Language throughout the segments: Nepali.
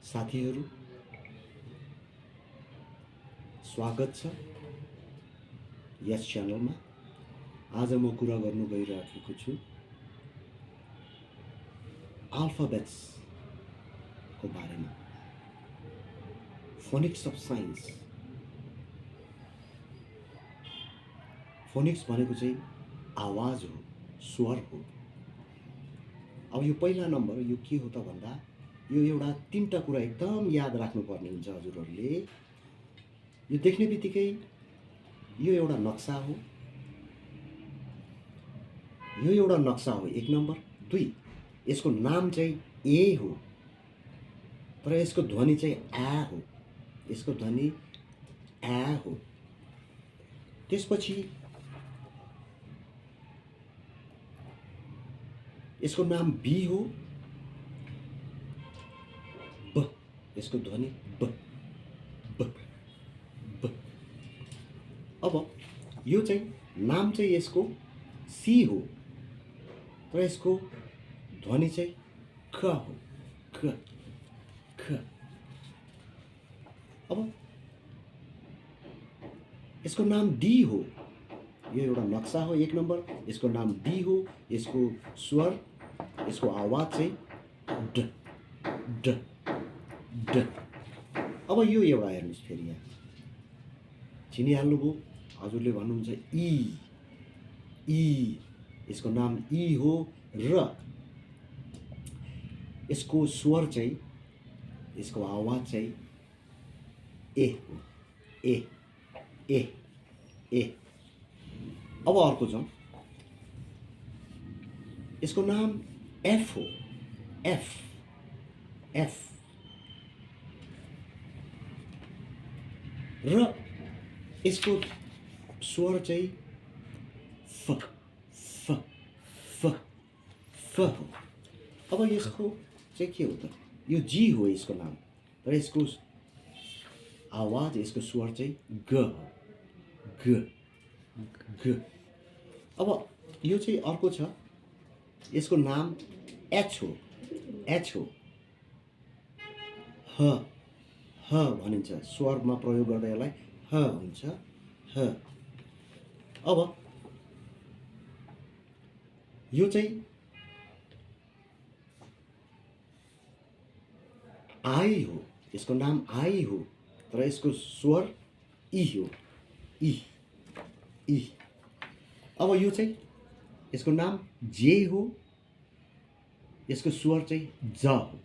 साथीहरू स्वागत छ यस च्यानलमा। आज म कुरा गर्नु गइरहेको छु अल्फाबेट्सको बारेमा। Phoenix of science. फोनिक्स भनेको चाहिँ आवाज हो, स्वर हो। अब यो पहिला नम्बर यो के हो त भन्दा यो एउटा तीनटा कुरा एकदम याद राख्नुपर्ने हुन्छ हजुरहरूले। यो देख्ने बित्तिकै यो एउटा नक्सा हो, यो एउटा नक्सा हो एक नम्बर। दुई, यसको नाम चाहिँ ए हो तर यसको ध्वनि चाहिँ आ हो, यसको ध्वनि आ हो। त्यसपछि यसको नाम बी हो, ब, यसको ध्वनि ब ब ब। अब यो चाहिँ नाम चाहिँ यसको सी हो तर यसको ध्वनि चाहिँ ख हो, ख ख। अब यसको नाम डी हो, यो एउटा नक्सा हो एक नम्बर। यसको नाम डी हो, यसको स्वर, यसको आवाज चाहिँ ड ड ड। अब यो एउटा हेर्नुहोस् फेरि यहाँ चिनिहाल्नुभयो, हजुरले भन्नुहुन्छ ई ई, यसको नाम ई हो र यसको स्वर चाहिँ, यसको आवाज चाहिँ ए हो, ए ए ए। अब अर्को जाउँ, यसको नाम एफ हो, एफ एफ। र यसको स्वर चाहिँ फ फ फ फ हो। अब यसको चाहिँ के हो त, यो जी हो यसको नाम तर यसको आवाज, यसको स्वर चाहिँ ग हो, ग ग। अब यो चाहिँ अर्को छ, यसको नाम एच हो, एच हो, ह ह भनिन्छ स्वरमा प्रयोग गर्दा यसलाई ह हुन्छ, ह। अब यो चाहिँ आई हो, यसको नाम आई हो तर यसको स्वर ई हो, ई ई। अब यो चाहिँ यसको नाम जे हो, यसको स्वर चाहिँ ज हो,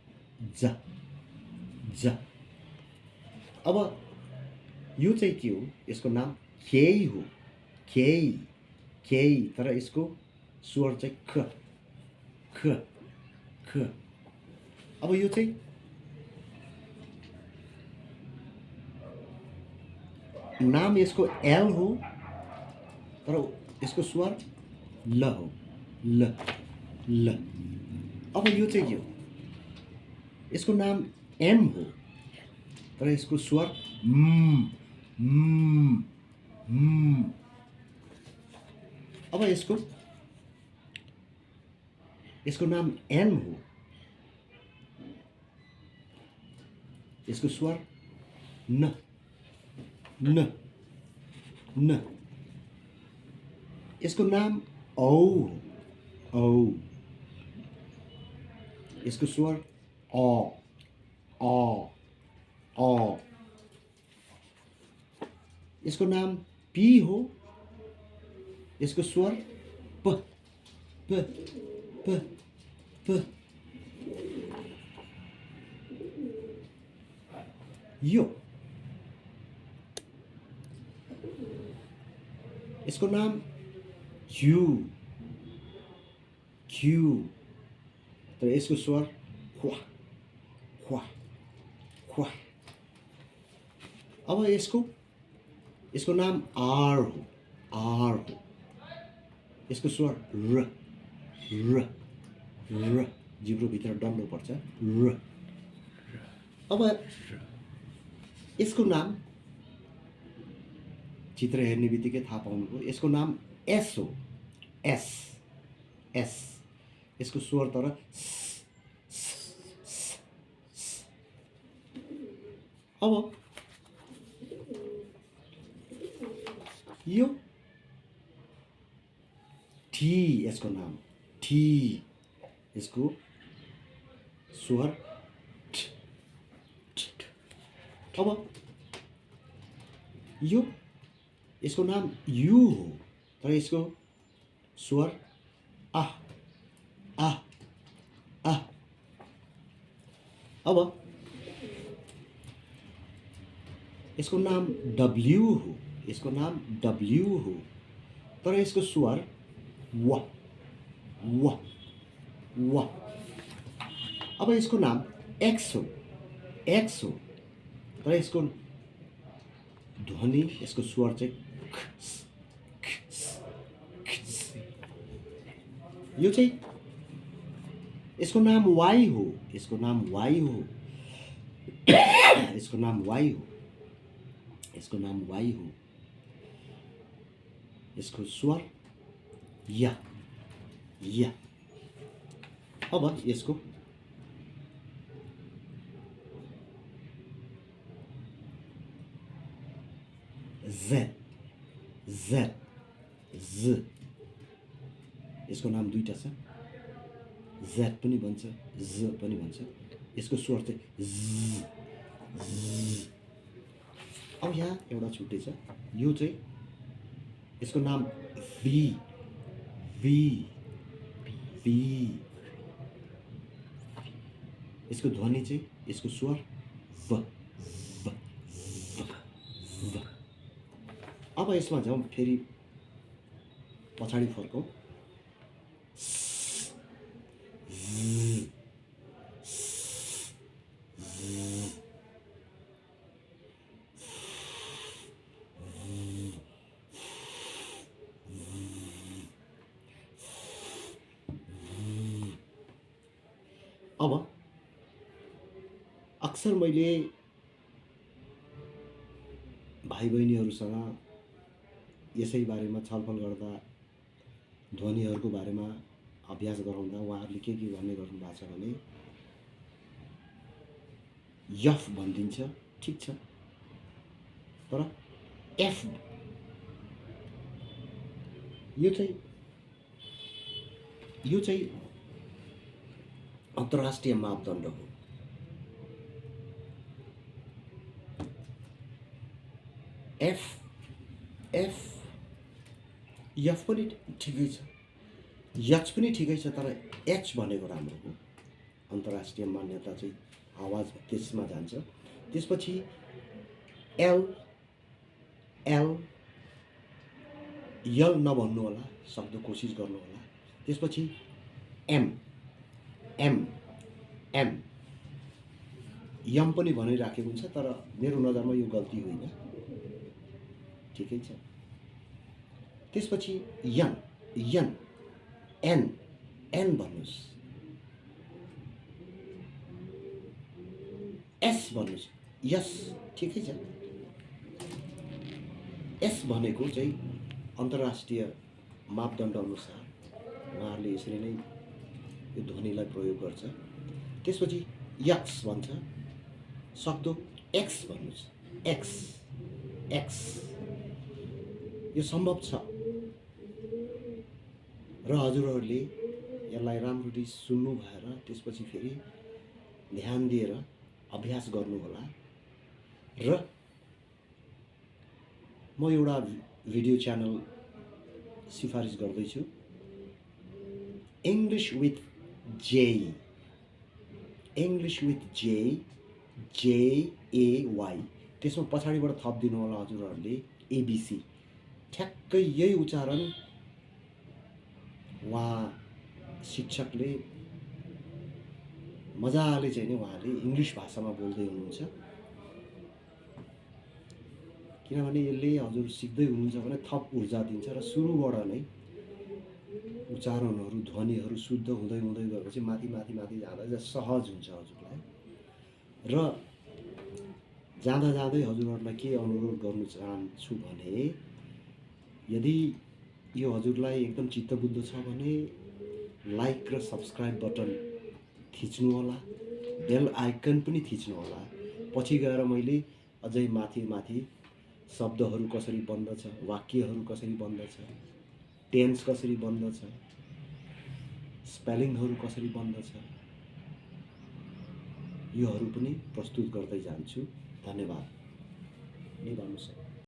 ज ज। अब यो चाहिँ के हो, यसको नाम खेई हो, खेई खेई तर यसको स्वर चाहिँ ख ख ख। अब यो चाहिँ नाम यसको एल हो तर यसको स्वर ल हो, ल ल। अब यो चाहिँ के हो, यसको नाम एम हो तर यसको स्वर म। अब यसको नाम एन हो, यसको स्वर न न न। यसको नाम औ हो, औ, यसको स्वर अ अ अ। यसको नाम पी हो, यसको स्वर प प प प। यो यसको नाम क्यू क्यू तर यसको स्वर ख्वा ख्वा ख्वा। अब यसको नाम आर हो, आर हो, यसको स्वर र र र, जिब्रोभित्र डल्लो पर्छ र। अब यसको नाम चित्र हेर्ने बित्तिकै थाहा पाउनुभयो, यसको नाम एस हो, एस एस। यसको स्वर तर अब यो ठी, यसको नाम ठी, यसको स्वर ठ, ठ, ठ। अब यो, यसको नाम यु हो, तर यसको स्वर आ, आ, आ। अब यसको नाम डब्ल्यू हो, यसको नाम डब्ल्यू हो, तर यसको स्वर व, व, व। अब यसको नाम एक्स हो, एक्स हो, तर यसको ध्वनि, यसको स्वर चाहिँ ख, ख, ख। यो चाहिँ, यसको नाम वाइ हो, यसको नाम वाइ हो, यसको नाम वाइ हो, यसको नाम वाइ हो, यसको स्वर या, या। अब यसको Z, Z, Z, यसको नाम दुईटा छ, Z पनि भन्छ, Z पनि भन्छ, यसको स्वर चाहिँ Z, Z। अब यहाँ एउटा छुट्टै छ, यो चाहिँ, यसको नाम V, V, V, यसको ध्वनि चाहिँ, यसको स्वर व, व, व, व। अब यसमा जाउँ, फेरि पछाडि फर्कौँ, अब अक्सर मैले भाइ बहिनीहरूसँग यसै बारेमा छलफल गर्दा, ध्वनिहरूको बारेमा अभ्यास गराउँदा उहाँहरूले के भन्ने गर्नु भएको छ भने, यफ भनिदिन्छ, ठिक छ, तर एफ, यो चाहिँ अन्तर्राष्ट्रिय मापदण्ड हो। एफ, एफ, यफ पनि ठिकै छ, यच पनि ठिकै छ, तर एच भनेको राम्रो हो। अन्तर्राष्ट्रिय मान्यता चाहिँ आवाज त्यसमा जान्छ। त्यसपछि एल, एल, यल नभन्नु होला, शब्द कोसिस गर्नु होला। त्यसपछि एम, एम, एम, यम पनि भनिराखेको हुन्छ, तर मेरो नजरमा यो गल्ती होइन, ठिकै छ। त्यसपछि यन, यन, एन, एन भन्नुहोस्, एस भन्नुहोस्, यस, ठिकै छ। एस भनेको चाहिँ अन्तर्राष्ट्रिय मापदण्ड अनुसार उहाँहरूले यसरी नै यो ध्वनिलाई प्रयोग गर्छ। त्यसपछि यक्स भन्छ, सक्दो एक्स भन्नुहोस्, एक्स, एक्स, यो सम्भव छ र हजुरहरूले यसलाई राम्ररी सुन्नु भएर त्यसपछि फेरि ध्यान दिएर अभ्यास गर्नुहोला। र म एउटा भिडियो च्यानल सिफारिस गर्दैछु, English with J, English with J, JAY, त्यसमा पछाडिबाट थपिदिनु होला हजुरहरूले ABC, ठ्याक्कै यही उच्चारण उहाँ शिक्षकले मजाले चाहिँ नि उहाँले इङ्ग्लिस भाषामा बोल्दै हुनुहुन्छ, किनभने यसले हजुर सिक्दै हुनुहुन्छ भने थप ऊर्जा दिन्छ र सुरुबाट नै उच्चारणहरू, ध्वनिहरू शुद्ध हुँदै हुँदै गएपछि माथि माथि माथि जाँदा सहज हुन्छ हजुरलाई। र जाँदा जाँदै हजुरहरूलाई के अनुरोध गर्नु चाहन्छु भने, यदि यो हजुरलाई एकदम चित्तबुद्ध छ भने लाइक र सब्सक्राइब बटन थिच्नु होला, बेल आइकन पनि थिच्नु होला, पछि गएर मैले अझै माथि माथि शब्दहरू कसरी बन्दछ, वाक्यहरू कसरी बन्दछ, टेन्स कसरी बन्दछ, स्पेलिङहरू कसरी बन्दछ, योहरू पनि प्रस्तुत गर्दै जान्छु। धन्यवाद। निभाउनुहोस्।